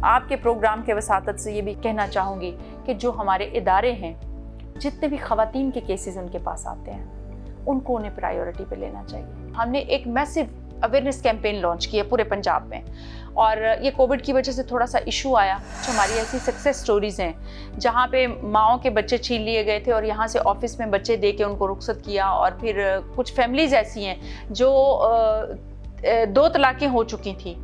آپ کے پروگرام کے وساطت سے یہ بھی کہنا چاہوں گی کہ جو ہمارے ادارے ہیں، جتنے بھی خواتین کے کیسز ان کے پاس آتے ہیں، ان کو انہیں پرائیورٹی پہ لینا چاہیے۔ ہم نے ایک میسو اویئرنیس کیمپین لانچ کی ہے پورے پنجاب میں، اور یہ کووڈ کی وجہ سے تھوڑا سا ایشو آیا۔ ہماری ایسی سکسیس سٹوریز ہیں جہاں پہ ماؤں کے بچے چھین لیے گئے تھے اور یہاں سے آفس میں بچے دے کے ان کو رخصت کیا، اور پھر کچھ فیملیز ایسی ہیں جو 2 طلاقیں ہو چکی تھیں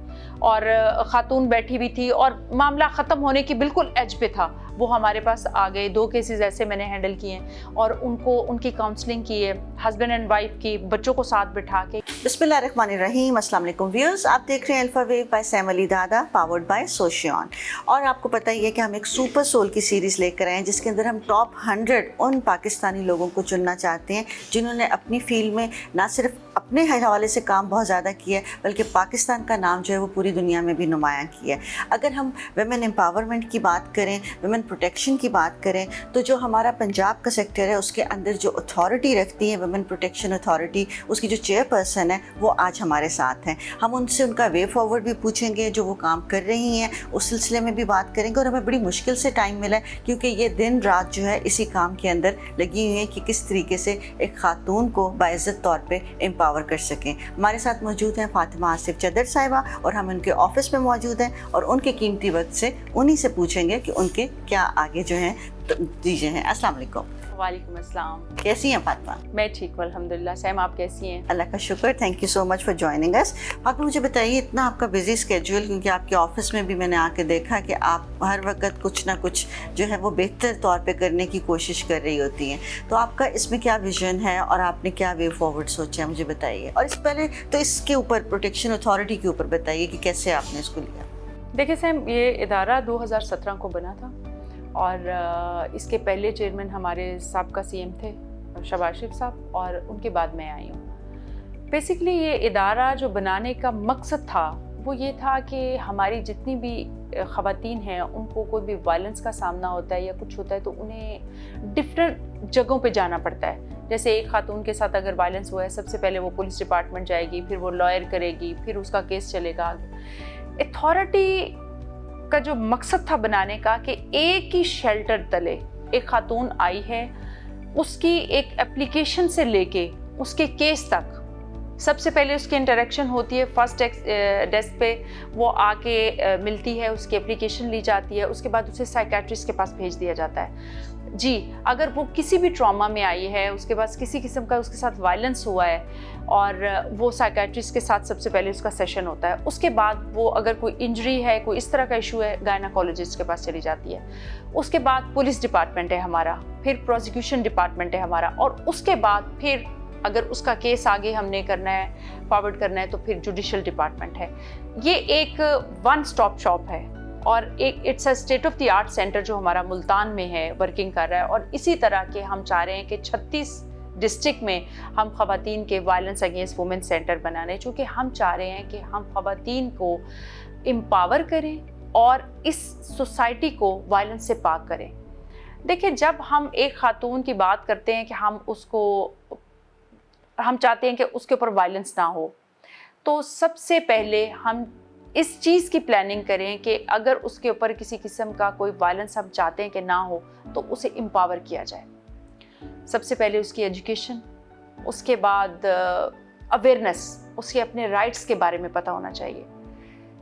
اور خاتون بیٹھی ہوئی تھی اور معاملہ ختم ہونے کی بالکل ایج پہ تھا، وہ ہمارے پاس آ گئے۔ 2 کیسز ایسے میں نے ہینڈل کیے ہیں اور ان کی کاؤنسلنگ کی ہے، ہسبینڈ اینڈ وائف کی، بچوں کو ساتھ بٹھا کے۔ بسم اللہ الرحمن الرحیم۔ السلام علیکم ویورز، آپ دیکھ رہے ہیں alpha view by same Ali دادا، پاورڈ بائی سوشیون۔ اور آپ کو پتہ ہی ہے کہ ہم ایک سپر سول کی سیریز لے کر آئے ہیں جس کے اندر ہم ٹاپ 100 ان پاکستانی لوگوں کو چننا چاہتے ہیں جنہوں نے اپنی فیلڈ میں نہ صرف اپنے حوالے سے کام بہت زیادہ کیا ہے بلکہ پاکستان کا نام جو ہے وہ پوری دنیا میں بھی نمایاں کیا ہے۔ اگر ہم ویمن امپاورمنٹ کی بات کریں، ویمن پروٹیکشن کی بات کریں، تو جو ہمارا پنجاب کا سیکٹر ہے اس کے اندر جو اتھارٹی رکھتی ہے ویمن پروٹیکشن اتھارٹی، اس کی جو چیئر پرسن ہے وہ آج ہمارے ساتھ ہیں۔ ہم ان سے ان کا وے فارورڈ بھی پوچھیں گے، جو وہ کام کر رہی ہیں اس سلسلے میں بھی بات کریں گے، اور ہمیں بڑی مشکل سے ٹائم ملا ہے کیونکہ یہ دن رات جو ہے اسی کام کے اندر لگی ہوئی ہیں کہ کس طریقے سے ایک خاتون کو باعزت طور پہ امپاور کر سکیں۔ ہمارے ساتھ موجود ہیں فاطمہ آصف چدر صاحبہ، اور ہم ان کے آفس میں موجود ہیں اور ان کے قیمتی وقت سے انہی سے پوچھیں گے کہ ان کے کیا آگے جو ہیں دیجے ہیں۔ السلام علیکم۔ وعلیکم السلام۔ کیسی ہیں فاطمہ؟ میں ٹھیک ہوں الحمدللہ۔ سیم آپ کیسی ہیں؟ اللہ کا شکر، thank you so much for joining اس۔ فاطمہ مجھے بتائیے، اتنا آپ کا بزی اسکیجول، کیونکہ آپ کے آفس میں بھی میں نے آ کے دیکھا کہ آپ ہر وقت کچھ نہ کچھ جو ہے وہ بہتر طور پہ کرنے کی کوشش کر رہی ہوتی ہیں، تو آپ کا اس میں کیا ویژن ہے اور آپ نے کیا وے فارورڈ سوچا ہے، مجھے بتائیے۔ اور اس پہلے تو اس کے اوپر پروٹیکشن اتھارٹی کے اوپر بتائیے کہ کیسے آپ نے اس کو لیا۔ دیکھیں سیم، یہ ادارہ 2017 کو بنا تھا اور اس کے پہلے چیئرمین ہمارے سابقہ CM تھے شہباز شریف صاحب، اور ان کے بعد میں آئی ہوں۔ بیسیکلی یہ ادارہ جو بنانے کا مقصد تھا وہ یہ تھا کہ ہماری جتنی بھی خواتین ہیں ان کو کوئی بھی وائلنس کا سامنا ہوتا ہے یا کچھ ہوتا ہے تو انہیں ڈفرینٹ جگہوں پہ جانا پڑتا ہے۔ جیسے ایک خاتون کے ساتھ اگر وائلنس ہوا ہے، سب سے پہلے وہ پولیس ڈپارٹمنٹ جائے گی، پھر وہ لائر کرے گی، پھر اس کا کیس چلے گا آگے۔ اتھارٹی کا جو مقصد تھا بنانے کا کہ ایک ہی شیلٹر تلے ایک خاتون آئی ہے، اس کی ایک اپلیکیشن سے لے کے اس کے کیس تک سب سے پہلے اس کی انٹریکشن ہوتی ہے فرسٹ ڈیسک پہ، وہ آ کے ملتی ہے، اس کی اپلیکیشن لی جاتی ہے، اس کے بعد اسے سائیکیٹرسٹ کے پاس بھیج دیا جاتا ہے۔ جی، اگر وہ کسی بھی ٹراما میں آئی ہے، اس کے بعد کسی قسم کا اس کے ساتھ وائلنس ہوا ہے، اور وہ سائیکیٹرسٹ کے ساتھ سب سے پہلے اس کا سیشن ہوتا ہے۔ اس کے بعد وہ اگر کوئی انجری ہے، کوئی اس طرح کا ایشو ہے، گائناکولوجسٹ کے پاس چلی جاتی ہے۔ اس کے بعد پولیس ڈپارٹمنٹ ہے ہمارا، پھر پروسیکیوشن ڈپارٹمنٹ ہے ہمارا، اور اس کے بعد پھر اگر اس کا کیس آگے ہم نے کرنا ہے، فارورڈ کرنا ہے، تو پھر جوڈیشل ڈپارٹمنٹ ہے۔ یہ ایک ون سٹاپ شاپ ہے اور ایک it's a state of the art centre جو ہمارا ملتان میں ہے، ورکنگ کر رہا ہے، اور اسی طرح کے ہم چاہ رہے ہیں کہ 36 ڈسٹرکٹ میں ہم خواتین کے وائلنس اگینسٹ وومن سینٹر بنانے، چونکہ ہم چاہ رہے ہیں کہ ہم خواتین کو امپاور کریں اور اس سوسائٹی کو وائلنس سے پاک کریں۔ دیکھیں، جب ہم ایک خاتون کی بات کرتے ہیں کہ ہم چاہتے ہیں کہ اس کے اوپر وائلنس نہ ہو، تو سب سے پہلے ہم اس چیز کی پلاننگ کریں کہ اگر اس کے اوپر کسی قسم کا کوئی وائلنس ہم چاہتے ہیں کہ نہ ہو تو اسے امپاور کیا جائے۔ سب سے پہلے اس کی ایجوکیشن، اس کے بعد اویئرنیس، اس کے اپنے رائٹس کے بارے میں پتہ ہونا چاہیے۔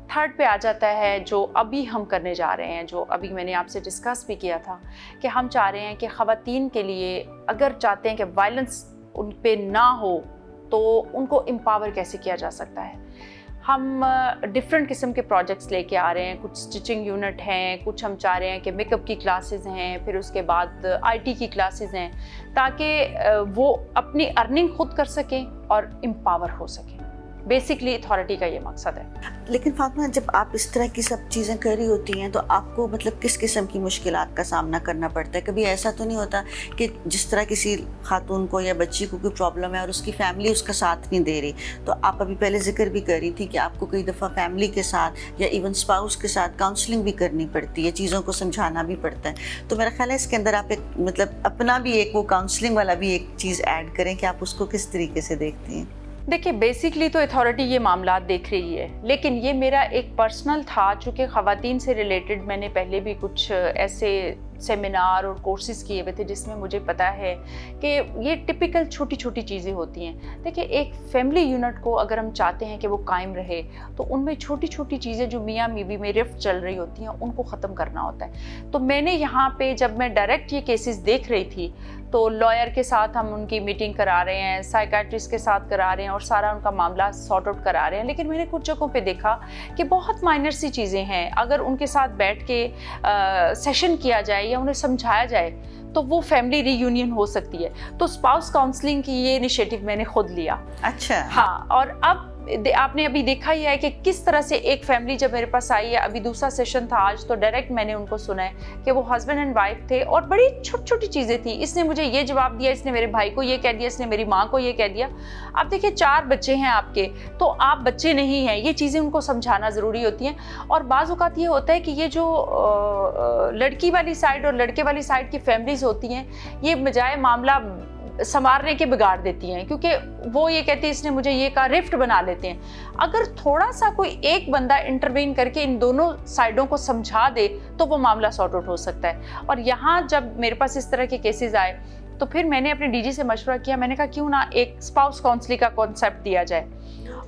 تھرڈ پہ آ جاتا ہے جو ابھی ہم کرنے جا رہے ہیں، جو ابھی میں نے آپ سے ڈسکس بھی کیا تھا، کہ ہم چاہ رہے ہیں کہ خواتین کے لیے اگر چاہتے ہیں کہ وائلنس ان پہ نہ ہو تو ان کو امپاور کیسے کیا جا سکتا ہے۔ ہم ڈفرینٹ قسم کے پروجیکٹس لے کے آ رہے ہیں، کچھ سٹچنگ یونٹ ہیں، کچھ ہم چاہ رہے ہیں کہ میک اپ کی کلاسز ہیں، پھر اس کے بعد IT کی کلاسز ہیں، تاکہ وہ اپنی ارننگ خود کر سکیں اور امپاور ہو سکیں۔ بیسکلی اتھارٹی کا یہ مقصد ہے۔ لیکن فاطمہ، جب آپ اس طرح کی سب چیزیں کر رہی ہوتی ہیں تو آپ کو مطلب کس قسم کی مشکلات کا سامنا کرنا پڑتا ہے؟ کبھی ایسا تو نہیں ہوتا کہ جس طرح کسی خاتون کو یا بچی کو کوئی پرابلم ہے اور اس کی فیملی اس کا ساتھ نہیں دے رہی، تو آپ ابھی پہلے ذکر بھی کر رہی تھی کہ آپ کو کئی دفعہ فیملی کے ساتھ یا ایون اسپاؤس کے ساتھ کاؤنسلنگ بھی کرنی پڑتی ہے، چیزوں کو سمجھانا بھی پڑتا ہے، تو میرا خیال ہے اس کے اندر آپ ایک مطلب اپنا بھی ایک وہ کاؤنسلنگ والا بھی ایک چیز ایڈ کریں کہ آپ اس کو کس طریقے سے دیکھتی ہیں۔ देखिए बेसिकली तो अथॉरिटी ये मामला देख रही है, लेकिन ये मेरा एक पर्सनल था, चूँकि ख़वातीन से रिलेटेड मैंने पहले भी कुछ ऐसे सेमिनार और कोर्सेज़ किए हुए थे जिसमें मुझे पता है कि ये टिपिकल छोटी छोटी चीज़ें होती हैं। देखिए एक फैमिली यूनिट को अगर हम चाहते हैं कि वो कायम रहे तो उनमें छोटी छोटी चीज़ें जो मियाँ बीवी में रिफ्ट चल रही होती हैं उनको ख़त्म करना होता है। तो मैंने यहाँ पे जब मैं डायरेक्ट ये केसेस देख रही थी तो लॉयर के साथ हम उनकी मीटिंग करा रहे हैं, साइकाट्रिस्ट के साथ करा रहे हैं और सारा उनका मामला सॉर्ट आउट करा रहे हैं, लेकिन मैंने कुछ जगहों पे देखा कि बहुत माइनर सी चीज़ें हैं। अगर उनके साथ बैठ के सेशन किया जाए या उन्हें समझाया जाए तो वो फैमिली रीयूनियन हो सकती है। तो स्पाउस काउंसलिंग की ये इनिशिएटिव मैंने खुद लिया। अच्छा। हाँ, और अब आपने अभी देखा ही है कि किस तरह से एक फैमिली जब मेरे पास आई है, अभी दूसरा सेशन था आज, तो डायरेक्ट मैंने उनको सुना है कि वो हस्बैंड एंड वाइफ थे और बड़ी छोटी छोटी चीज़ें थी। इसने मुझे ये जवाब दिया, इसने मेरे भाई को ये कह दिया, इसने मेरी माँ को ये कह दिया। आप देखिए 4 बच्चे हैं आपके, तो आप बच्चे नहीं हैं, ये चीज़ें उनको समझाना ज़रूरी होती हैं। और बाज़ औक़ात ये होता है कि ये जो लड़की वाली साइड और लड़के वाली साइड की फैमिलीज़ होती हैं, ये बजाय मामला संवारने के बिगाड़ देती हैं, क्योंकि वो ये कहती है इसने मुझे ये कहा, रिफ्ट बना लेते हैं। अगर थोड़ा सा कोई एक बंदा इंटरवीन करके इन दोनों साइडों को समझा दे तो वो मामला सॉर्ट आउट हो सकता है। और यहाँ जब मेरे पास इस तरह के केसेस आए तो फिर मैंने अपने डीजी से मशवरा किया, मैंने कहा क्यों ना एक स्पाउस काउंसलिंग का कॉन्सेप्ट दिया जाए,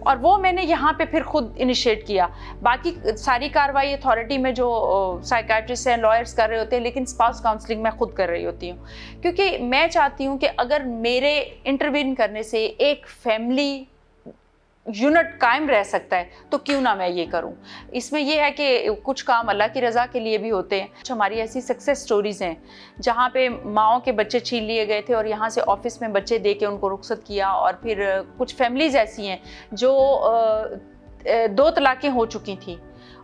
और वो मैंने यहाँ पे फिर खुद इनिशिएट किया। बाकी सारी कार्रवाई अथॉरिटी में जो साइकाट्रिस्ट हैं, लॉयर्स कर रहे होते हैं, लेकिन स्पाउस काउंसलिंग मैं खुद कर रही होती हूँ, क्योंकि मैं चाहती हूँ कि अगर मेरे इंटरवीन करने से एक फैमिली यूनिट कायम रह सकता है तो क्यों ना मैं ये करूं। इसमें ये है कि कुछ काम अल्लाह की रज़ा के लिए भी होते हैं। हमारी ऐसी सक्सेस स्टोरीज़ हैं जहाँ पे माओं के बच्चे छीन लिए गए थे और यहाँ से ऑफिस में बच्चे दे के उनको रुखसत किया, और फिर कुछ फैमिलीज़ ऐसी हैं जो 2 तलाक़ें हो चुकी थी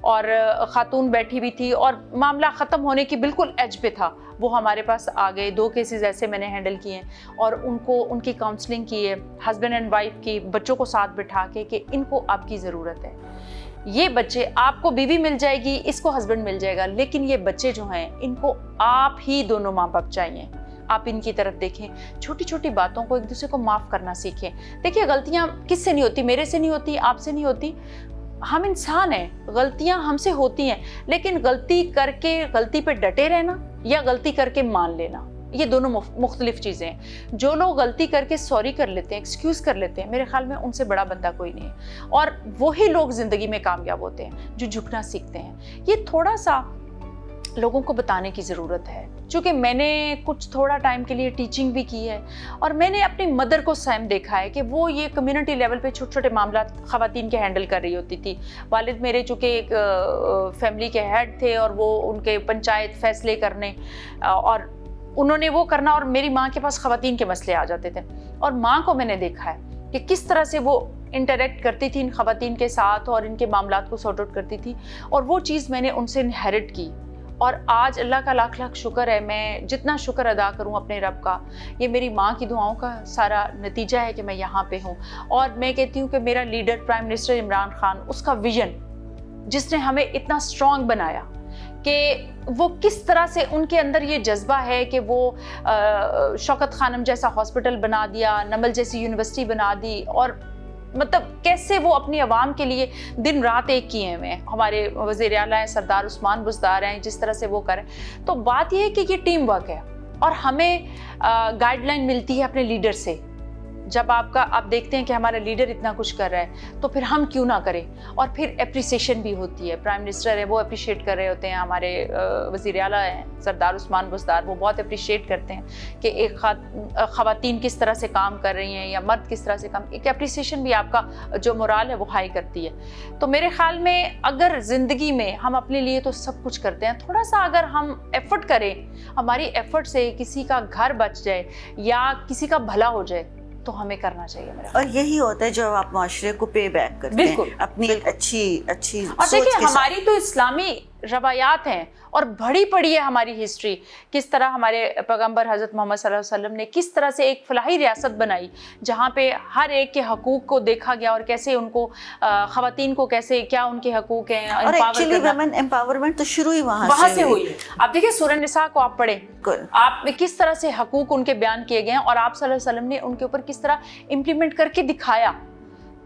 और ख़ातून बैठी हुई थी और मामला ख़त्म होने की बिल्कुल एज पे था, वो हमारे पास आ गए। 2 केसेस ऐसे मैंने हैंडल किए हैं और उनको उनकी काउंसलिंग की है, हस्बैंड एंड वाइफ की, बच्चों को साथ बिठा के कि इनको आपकी ज़रूरत है। ये बच्चे, आपको बीवी मिल जाएगी, इसको हस्बैंड मिल जाएगा, लेकिन ये बच्चे जो हैं इनको आप ही दोनों माँ बाप चाहिए। आप इनकी तरफ देखें, छोटी छोटी बातों को एक दूसरे को माफ़ करना सीखें। देखिए गलतियाँ किससे नहीं होती, मेरे से नहीं होती, आपसे नहीं होती, हम इंसान हैं, गलतियां हमसे होती हैं, लेकिन गलती करके गलती पे डटे रहना या गलती करके मान लेना, ये दोनों मुख्तलिफ चीज़ें हैं। जो लोग गलती करके सॉरी कर लेते हैं, एक्सक्यूज़ कर लेते हैं, मेरे ख्याल में उनसे बड़ा बंदा कोई नहीं है, और वही लोग ज़िंदगी में कामयाब होते हैं जो झुकना सीखते हैं। ये थोड़ा सा लोगों को बताने की ज़रूरत है, चूँकि मैंने कुछ थोड़ा टाइम के लिए टीचिंग भी की है और मैंने अपनी मदर को स्वयं देखा है कि वो ये कम्युनिटी लेवल पे छोटे छोटे मामला ख़वातीन के हैंडल कर रही होती थी। वालिद मेरे चूँकि एक फैमिली के हेड थे और वो उनके पंचायत फैसले करने और उन्होंने वो करना, और मेरी माँ के पास ख़वातीन के मसले आ जाते थे, और माँ को मैंने देखा है कि किस तरह से वो इंटरेक्ट करती थी इन ख़वातीन के साथ और इनके मामलात को सॉर्ट आउट करती थी, और वो चीज़ मैंने उनसे इनहेरिट की। और आज अल्लाह का लाख लाख शुक्र है, मैं जितना शुक्र अदा करूं अपने रब का, ये मेरी माँ की दुआओं का सारा नतीजा है कि मैं यहाँ पे हूँ। और मैं कहती हूँ कि मेरा leader prime minister Imran Khan, उसका विजन जिसने हमें इतना स्ट्रॉन्ग बनाया कि वो किस तरह से उनके अंदर ये जज्बा है कि वो शौकत खानम जैसा हॉस्पिटल बना दिया, नमल जैसी यूनिवर्सिटी बना दी, और मतलब कैसे वो अपनी आवाम के लिए दिन रात एक किए हुए हैं। हमारे वज़ीर आला हैं सरदार उस्मान बुज़दार हैं, जिस तरह से वो करें, तो बात ये है कि ये टीम वर्क है और हमें गाइडलाइन मिलती है अपने लीडर से। जब आप देखते हैं कि हमारा लीडर इतना कुछ कर रहा है तो फिर हम क्यों ना करें, और फिर एप्रिसिएशन भी होती है। प्राइम मिनिस्टर है वो अप्रिशिएट कर रहे होते हैं, हमारे वज़ीर आला हैं सरदार उस्मान बुज़दार, वो बहुत अप्रिशिएट करते हैं कि एक ख़वातीन किस तरह से काम कर रही हैं या मर्द किस तरह से काम, एक एप्रिसिएशन भी आपका जो मोराल है वो हाई करती है। तो मेरे ख़्याल में अगर ज़िंदगी में हम अपने लिए तो सब कुछ करते हैं, थोड़ा सा अगर हम एफ़र्ट करें, हमारी एफ़र्ट से किसी का घर बच जाए या किसी का भला हो जाए तो हमें करना चाहिए मेरा। और यही होता है जब आप माशरे को पे बैक करते हैं अपनी एक अच्छी और देखिए हमारी तो इस्लामी रवायात हैं और बड़ी पड़ी है हमारी हिस्ट्री, किस तरह हमारे पैगंबर हज़रत मोहम्मद सल्लल्लाहु अलैहि वसल्लम ने किस तरह से एक फलाही रियासत बनाई जहाँ पे हर एक के हकूक़ को देखा गया और कैसे उनको ख़वातीन को कैसे क्या उनके हकूक़ हैं। और एक्चुअली वुमेन एम्पावरमेंट तो शुरू ही वहाँ से हुई है। आप देखिए सूरह निसा को आप पढ़े, आप किस तरह से हकूक़ उनके बयान किए गए हैं और आप सल्लल्लाहु अलैहि वसल्लम ने उनके ऊपर किस तरह इम्प्लीमेंट करके दिखाया।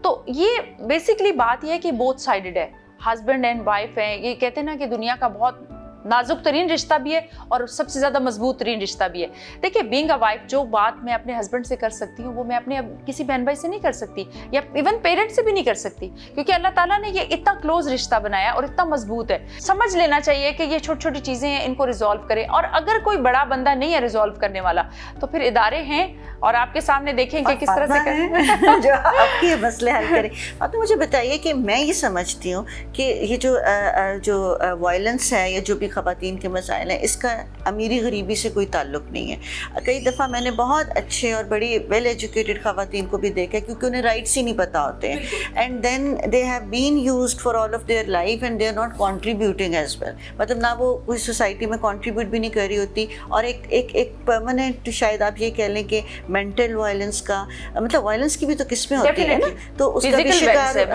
तो ये बेसिकली बात ये है कि बोथ साइडेड है, हस्बैंड एंड वाइफ है। ये कहते हैं ना कि दुनिया का बहुत नाजुक तरीन रिश्ता भी है और सबसे ज़्यादा मजबूत तरीन रिश्ता भी है। देखिए, बीइंग अ वाइफ, जो बात मैं अपने हस्बैंड से कर सकती हूँ वो मैं अपने किसी बहन भाई से नहीं कर सकती, या इवन पेरेंट्स से भी नहीं कर सकती, क्योंकि अल्लाह ताला ने ये इतना क्लोज रिश्ता बनाया और इतना मजबूत है। समझ लेना चाहिए कि ये छोटी छोटी चीज़ें हैं, इनको रिजॉल्व करें। और अगर कोई बड़ा बंदा नहीं है रिजॉल्व करने वाला, तो फिर इदारे हैं और आपके सामने देखें कि किस तरह से करें जो आपके ये मसले हल करें। अब तो मुझे बताइए कि मैं ये समझती हूँ कि ये जो वायलेंस है या जो भी ख़वातीन के मसाइल हैं, इसका अमीरी गरीबी से कोई ताल्लुक़ नहीं है। कई दफ़ा मैंने बहुत अच्छे और बड़ी वेल एजुकेटेड ख़वातीन को भी देखा है, क्योंकि उन्हें राइट्स ही नहीं पता होते हैं, and then they have been used for all of their life and they are not contributing as well. मतलब ना वो कोई सोसाइटी में कंट्रीब्यूट भी नहीं कर रही होती, और एक परमानेंट, शायद आप ये कह लें कि मेंटल वायलेंस का, मतलब वायलेंस की भी तो किस्में होती है ना, तो उसका भी शिकार,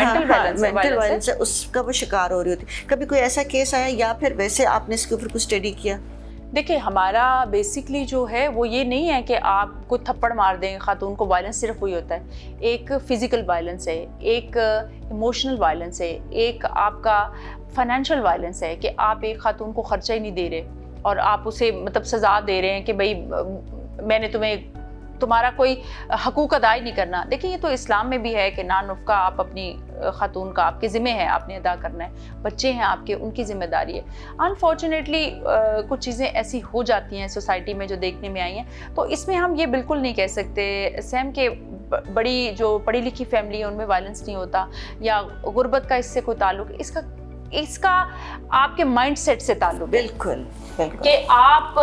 मेंटल वायलेंस है, उसका वो शिकार हो रही होती। कभी कोई ऐसा केस आया, या फिर वैसे आपने इसके ऊपर कुछ स्टडी किया? देखिए, हमारा बेसिकली जो है वो ये नहीं है कि आप कोई थप्पड़ मार दें खातून को। वायलेंस सिर्फ वही होता है, एक फिजिकल वायलेंस है, एक इमोशनल वायलेंस है, एक आपका फाइनेंशियल वायलेंस है कि आप एक खातून को खर्चा ही नहीं दे रहे और आप उसे मतलब सज़ा दे रहे हैं कि भाई मैंने तुम्हारा कोई हकूक़ अदा ही नहीं करना। देखिए, ये तो इस्लाम में भी है कि ना नुफ़्का आप अपनी खातून का आपके ज़िम्मे है, आपने अदा करना है। बच्चे हैं आपके, उनकी ज़िम्मेदारी है। अनफॉर्चुनेटली कुछ चीज़ें ऐसी हो जाती हैं सोसाइटी में जो देखने में आई हैं, तो इसमें हम ये बिल्कुल नहीं कह सकते सैम के बड़ी जो पढ़ी लिखी फैमिली है उनमें वायलेंस नहीं होता, या गुर्बत का इससे कोई ताल्लुक। इसका आपके माइंड सेट से ताल्लुक है। बिल्कुल कि आप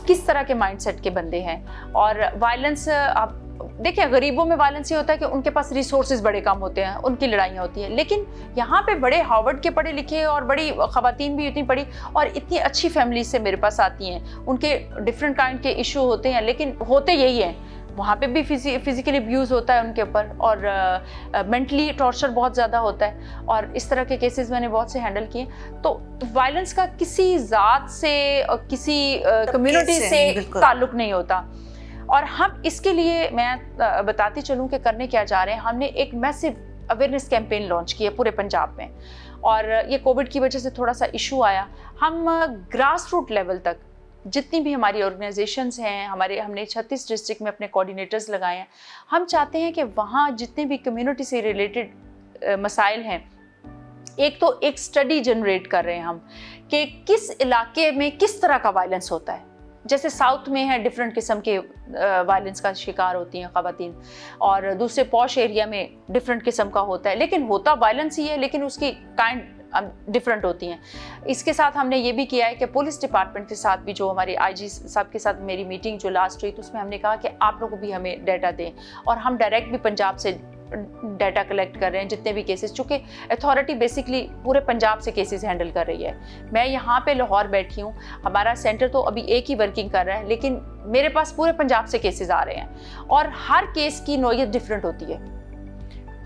किस तरह के माइंडसेट के बंदे हैं। और वायलेंस, आप देखिए, गरीबों में वायलेंस ये होता है कि उनके पास रिसोर्सेज बड़े कम होते हैं, उनकी लड़ाइयाँ होती हैं। लेकिन यहाँ पे बड़े हार्वर्ड के पढ़े लिखे और बड़ी ख़वातीन भी इतनी पढ़ी और इतनी अच्छी फैमिली से मेरे पास आती हैं, उनके डिफरेंट काइंड के इशू होते हैं, लेकिन होते यही हैं। वहाँ पे भी फिजिकली अब्यूज़ होता है उनके ऊपर, और मेंटली टॉर्चर बहुत ज़्यादा होता है, और इस तरह के केसेस मैंने बहुत से हैंडल किए। तो वायलेंस का किसी ज़ात से और किसी कम्युनिटी से ताल्लुक़ नहीं होता। और हम इसके लिए मैं बताती चलूँ कि करने क्या जा रहे हैं। हमने एक मैसिव अवेयरनेस कैंपेन लॉन्च किया पूरे पंजाब में, और ये कोविड की वजह से थोड़ा सा इशू आया। हम ग्रास रूट लेवल तक जितनी भी हमारी ऑर्गेनाइजेशंस हैं, हमने 36 डिस्ट्रिक्ट में अपने कोऑर्डिनेटर्स लगाए हैं। हम चाहते हैं कि वहाँ जितने भी कम्युनिटी से रिलेटेड मसाइल हैं, एक स्टडी जनरेट कर रहे हैं हम कि किस इलाके में किस तरह का वायलेंस होता है। जैसे साउथ में है, डिफरेंट किस्म के वायलेंस का शिकार होती हैं ख़वातीन, और दूसरे पॉश एरिया में डिफरेंट किस्म का होता है, लेकिन होता वायलेंस ही है, लेकिन उसकी काइंड डिफरेंट होती हैं। इसके साथ हमने ये भी किया है कि पुलिस डिपार्टमेंट के साथ भी, जो हमारे आईजी साहब के साथ मेरी मीटिंग जो लास्ट हुई, तो उसमें हमने कहा कि आप लोग भी हमें डाटा दें, और हम डायरेक्ट भी पंजाब से डाटा कलेक्ट कर रहे हैं जितने भी केसेस, चूँकि अथॉरिटी बेसिकली पूरे पंजाब से केसेस हैंडल कर रही है। मैं यहाँ पे लाहौर बैठी हूँ, हमारा सेंटर तो अभी एक ही वर्किंग कर रहा है, लेकिन मेरे पास पूरे पंजाब से केसेस आ रहे हैं, और हर केस की नौयत डिफरेंट होती है।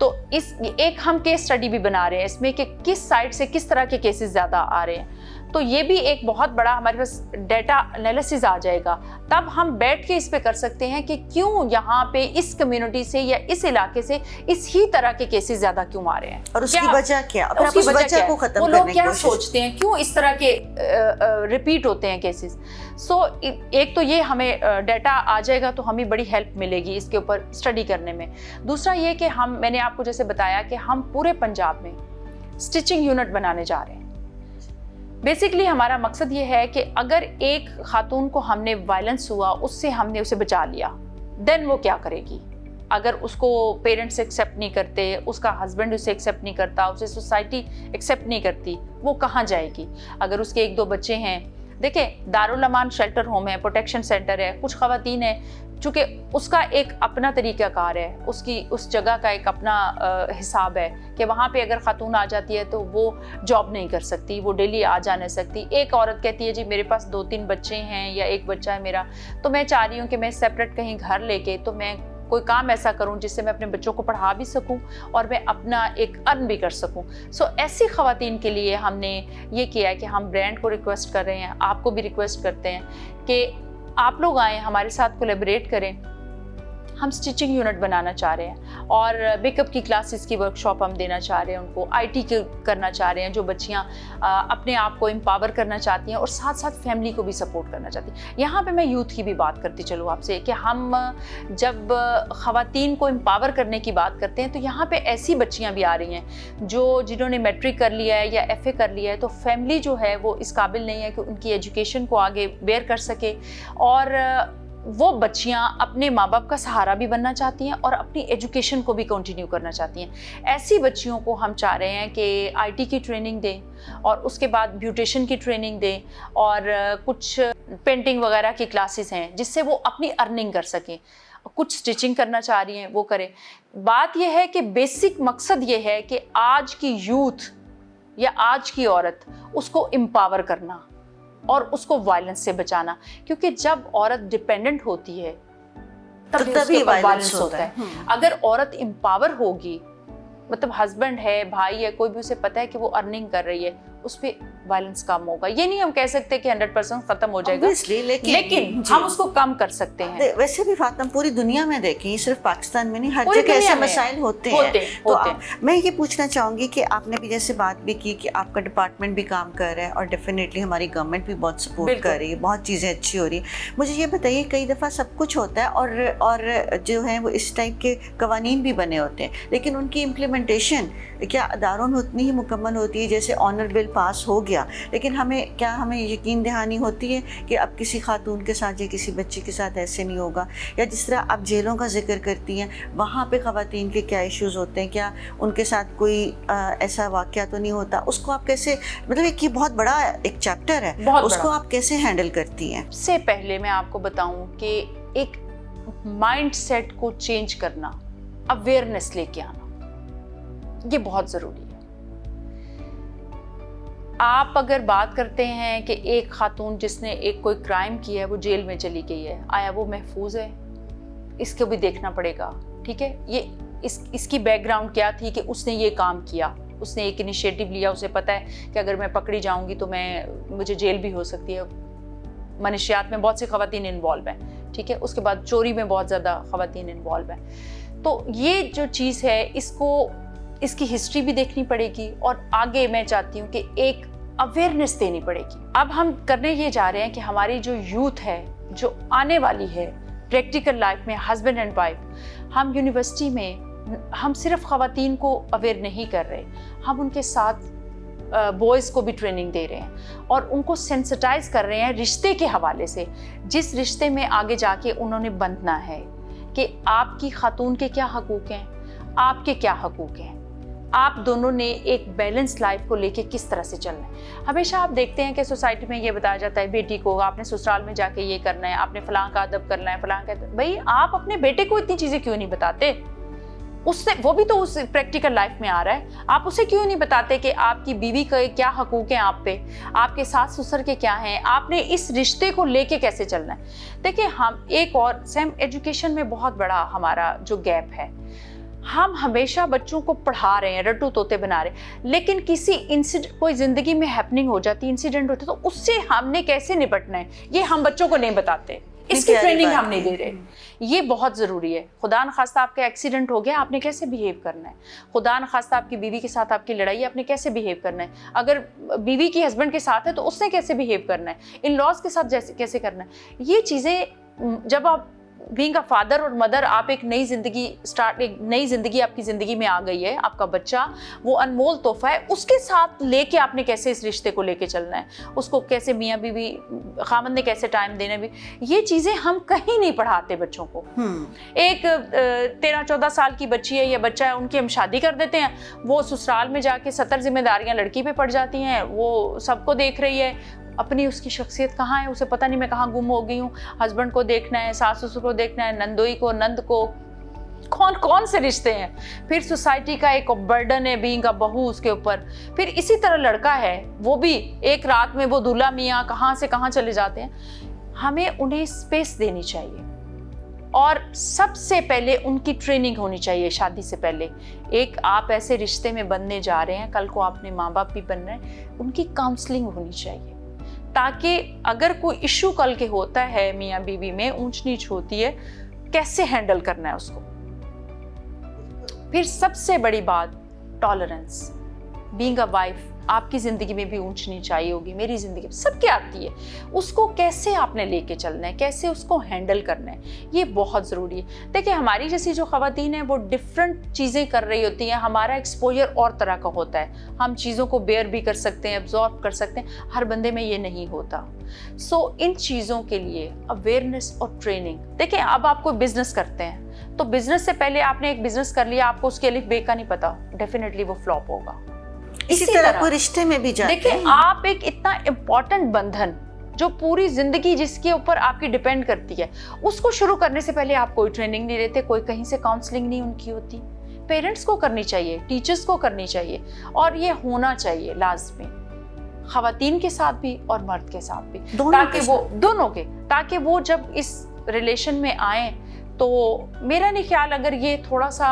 तो एक हम केस स्टडी भी बना रहे हैं इसमें कि किस साइड से किस तरह के केसेस ज़्यादा आ रहे हैं। तो ये भी एक बहुत बड़ा हमारे पास डाटा एनालिसिस आ जाएगा, तब हम बैठ के इस पे कर सकते हैं कि क्यों यहाँ पे इस कम्युनिटी से या इस इलाके से इस ही तरह के केसेस ज़्यादा क्यों आ रहे हैं, और उसकी वजह क्या, उसकी वजह को खत्म वो करने लोग की क्या कोशिश। सोचते हैं, क्यों इस तरह के रिपीट होते हैं केसेस। सो एक तो ये हमें डाटा आ जाएगा तो हमें बड़ी हेल्प मिलेगी इसके ऊपर स्टडी करने में। दूसरा ये कि मैंने आपको जैसे बताया कि हम पूरे पंजाब में स्टिचिंग यूनिट बनाने जा रहे हैं। बेसिकली हमारा मकसद ये है कि अगर एक खातून को हमने वायलेंस हुआ, उससे हमने उसे बचा लिया, देन वो क्या करेगी। अगर उसको पेरेंट्स एक्सेप्ट नहीं करते, उसका हस्बैंड उसे एक्सेप्ट नहीं करता, उसे सोसाइटी एक्सेप्ट नहीं करती, वो कहाँ जाएगी। अगर उसके 1-2 बच्चे हैं, देखिए दारुल अमान शेल्टर होम है, प्रोटेक्शन सेंटर है, कुछ ख़वातीन है, चूँकि उसका एक अपना तरीक़ाकार है, उसकी उस जगह का एक अपना हिसाब है कि वहाँ पे अगर ख़ातून आ जाती है तो वो जॉब नहीं कर सकती, वो डेली आ जा नहीं सकती। एक औरत कहती है जी मेरे पास 2-3 बच्चे हैं या 1 बच्चा है मेरा, तो मैं चाह रही हूँ कि मैं सेपरेट कहीं घर लेके तो मैं कोई काम ऐसा करूं जिससे मैं अपने बच्चों को पढ़ा भी सकूं और मैं अपना एक अर्न भी कर सकूं। सो ऐसी ख़वातीन के लिए हमने ये किया है कि हम ब्रांड को रिक्वेस्ट कर रहे हैं, आपको भी रिक्वेस्ट करते हैं कि आप लोग आएँ, हमारे साथ कोलैबोरेट करें। हम स्टिचिंग यूनिट बनाना चाह रहे हैं और मेकअप की क्लासेस की वर्कशॉप हम देना चाह रहे हैं उनको, IT के करना चाह रहे हैं जो बच्चियाँ अपने आप को एम्पावर करना चाहती हैं और साथ साथ फैमिली को भी सपोर्ट करना चाहती हैं। यहाँ पे मैं यूथ की भी बात करती चलूँ आपसे कि हम जब ख़वातीन को एम्पावर करने की बात करते हैं तो यहाँ पे ऐसी बच्चियाँ भी आ रही हैं जिन्होंने मैट्रिक कर लिया है या FA कर लिया है, तो फैमिली जो है वो इस काबिल नहीं है कि उनकी एजुकेशन को आगे बेयर कर सके और वो बच्चियां अपने माँ बाप का सहारा भी बनना चाहती हैं और अपनी एजुकेशन को भी कंटिन्यू करना चाहती हैं। ऐसी बच्चियों को हम चाह रहे हैं कि IT की ट्रेनिंग दें और उसके बाद ब्यूटिशियन की ट्रेनिंग दें और कुछ पेंटिंग वगैरह की क्लासेस हैं जिससे वो अपनी अर्निंग कर सकें। कुछ स्टिचिंग करना चाह रही हैं वो करें। बात यह है कि बेसिक मकसद ये है कि आज की यूथ या आज की औरत उसको एम्पावर करना और उसको वायलेंस से बचाना, क्योंकि जब औरत डिपेंडेंट होती है तभी वायलेंस होता है। अगर औरत एम्पावर होगी, मतलब हस्बैंड है, भाई है, कोई भी उसे पता है कि वो अर्निंग कर रही है, उस पे वायलेंस कम होगा। ये नहीं हम कह सकते कि 100% खत्म हो जाएगा, लेकिन हम उसको कम कर सकते हैं। वैसे भी फातिमा पूरी दुनिया में देखें, सिर्फ पाकिस्तान में नहीं, हर जगह ऐसे मसाइल होते हैं। मैं ये पूछना चाहूँगी कि आपने भी जैसे बात भी की कि आपका डिपार्टमेंट भी काम कर रहा है और डेफिनेटली हमारी गवर्नमेंट भी बहुत सपोर्ट कर रही है, बहुत चीज़ें अच्छी हो रही है। मुझे ये बताइए, कई दफ़ा सब कुछ होता है और जो है वो इस टाइप के कवानीन भी बने होते हैं, लेकिन उनकी इम्प्लीमेंटेशन क्या अदारों में उतनी ही मुकम्मल होती है? जैसे ऑनर बिल पास हो गया, लेकिन हमें यकीन दहानी होती है कि अब किसी खातून के साथ या किसी बच्चे के साथ ऐसे नहीं होगा? या जिस तरह आप जेलों का जिक्र करती हैं, वहाँ पे ख़वातीन के क्या इश्यूज़ होते हैं? क्या उनके साथ कोई ऐसा वाक़या तो नहीं होता? उसको आप कैसे, मतलब ये बहुत बड़ा एक चैप्टर है, उसको आप कैसे हैंडल करती हैं? सबसे पहले मैं आपको बताऊं कि एक माइंड सेट को चेंज करना, अवेयरनेस लेके आना, ये बहुत ज़रूरी है। आप अगर बात करते हैं कि एक खातून जिसने कोई क्राइम किया है वो जेल में चली गई है, आया वो महफूज है? इसको भी देखना पड़ेगा, ठीक है? ये इसकी बैकग्राउंड क्या थी कि उसने ये काम किया, उसने एक इनिशिएटिव लिया, उसे पता है कि अगर मैं पकड़ी जाऊंगी तो मुझे जेल भी हो सकती है। मनशियात में बहुत सी ख़वातीन इन्वॉल्व हैं, ठीक है? उसके बाद चोरी में बहुत ज़्यादा ख़वातीन इन्वॉल्व हैं। तो ये जो चीज़ है, इसकी हिस्ट्री भी देखनी पड़ेगी और आगे मैं चाहती हूँ कि एक अवेयरनेस देनी पड़ेगी। अब हम करने ये जा रहे हैं कि हमारी जो यूथ है, जो आने वाली है प्रैक्टिकल लाइफ में, हस्बैंड एंड वाइफ, हम यूनिवर्सिटी में हम सिर्फ ख़वातीन को अवेयर नहीं कर रहे, हम उनके साथ बॉयज़ को भी ट्रेनिंग दे रहे हैं और उनको सेंसिटाइज कर रहे हैं रिश्ते के हवाले से। जिस रिश्ते में आगे जाके उन्होंने बंधना है कि आपकी खातून के क्या हकूक़ हैं, आपके क्या हकूक़ हैं, आप दोनों ने एक बैलेंस लाइफ को लेके किस तरह से चलना है। हमेशा आप देखते हैं कि सोसाइटी में ये बताया जाता है बेटी को आपने ससुराल में जाके ये करना है, आपने फलां का अदब करना है, फलां का। भाई आप अपने बेटे को इतनी चीज़ें क्यों नहीं बताते? उससे वो भी तो उस प्रैक्टिकल लाइफ में आ रहा है, आप उसे क्यों नहीं बताते कि आपकी बीवी के क्या हकूक़ हैं आप पे, आपके सास ससुर के क्या हैं, आपने इस रिश्ते को लेके कैसे चलना है। देखिए, हम एक और सेम एजुकेशन में बहुत बड़ा हमारा जो गैप है, हम हमेशा बच्चों को पढ़ा रहे हैं, रट्टू तोते बना रहे हैं, लेकिन कोई ज़िंदगी में हैपनिंग हो जाती है, इंसिडेंट होता है, तो उससे हमने कैसे निपटना है ये हम बच्चों को नहीं बताते, इसकी ट्रेनिंग हम नहीं दे रहे। ये बहुत ज़रूरी है। खुदा न खास्ता आपका एक्सीडेंट हो गया, आपने कैसे बिहेव करना है। खुदा न खास्ता आपकी बीवी के साथ आपकी लड़ाई, आपने कैसे बिहेव करना है। अगर बीवी की हस्बैंड के साथ है तो उसने कैसे बिहेव करना है, इन लॉज के साथ कैसे करना है। ये चीज़ें जब आप बीइंग अ फादर और मदर, आप एक नई ज़िंदगी आपकी ज़िंदगी में आ गई है, आपका बच्चा वो अनमोल तोहफा है, उसके साथ लेके आपने कैसे इस रिश्ते को लेके चलना है, उसको कैसे मियाँ बीवी खामद ने कैसे टाइम देना भी, ये चीज़ें हम कहीं नहीं पढ़ाते बच्चों को। एक 13-14 साल की बच्ची है या बच्चा है, उनकी हम शादी कर देते हैं, वो ससुराल में जाके 70 जिम्मेदारियाँ लड़की पे पड़ जाती हैं, वो सबको देख रही है, अपनी उसकी शख्सियत कहाँ है, उसे पता नहीं मैं कहाँ गुम हो गई हूँ। हस्बैंड को देखना है, सास ससुर को देखना है, नंदोई को, नंद को, कौन कौन से रिश्ते हैं। फिर सोसाइटी का एक बर्डन है बीइंग अ बहू उसके ऊपर। फिर इसी तरह लड़का है, वो भी एक रात में वो दूल्हा मियाँ कहाँ से कहाँ चले जाते हैं। हमें उन्हें स्पेस देनी चाहिए और सबसे पहले उनकी ट्रेनिंग होनी चाहिए शादी से पहले। एक आप ऐसे रिश्ते में बनने जा रहे हैं, कल को आपने माँ बाप भी बनना है, उनकी काउंसलिंग होनी चाहिए, ताकि अगर कोई इशू कल के होता है मियाँ बीवी में, ऊंच नीच होती है, कैसे हैंडल करना है उसको। फिर सबसे बड़ी बात टॉलरेंस। बीइंग अ वाइफ, आपकी ज़िंदगी में भी ऊंच नीच आई होगी, मेरी ज़िंदगी में सबकी आती है, उसको कैसे आपने लेके चलना है, कैसे उसको हैंडल करना है, ये बहुत ज़रूरी है। देखिए हमारी जैसी जो ख़वातीन हैं वो डिफरेंट चीज़ें कर रही होती हैं, हमारा एक्सपोजर और तरह का होता है, हम चीज़ों को बेयर भी कर सकते हैं, एब्जॉर्ब कर सकते हैं, हर बंदे में ये नहीं होता। सो इन चीज़ों के लिए अवेयरनेस और ट्रेनिंग। देखिए अब आप कोई बिजनेस करते हैं तो बिजनेस से पहले आपने एक बिजनेस कर लिया, आपको उसके अलिफ बे का नहीं पता, डेफिनेटली वो फ्लॉप होगा। इसी तरह कोई रिश्ते में भी जाते हैं। देखिए आप एक इतना इम्पोर्टेंट बंधन जो पूरी जिंदगी जिसके ऊपर आपकी डिपेंड करती है, उसको शुरू करने से पहले आप कोई ट्रेनिंग नहीं लेते, कोई कहीं से काउंसलिंग नहीं उनकी होती। पेरेंट्स को करनी चाहिए, टीचर्स को करनी चाहिए, और ये होना चाहिए लाजमी, खवातीन के साथ भी और मर्द के साथ भी, ताकि वो दोनों के, ताकि वो जब इस रिलेशन में आए तो मेरा नहीं ख्याल, अगर ये थोड़ा सा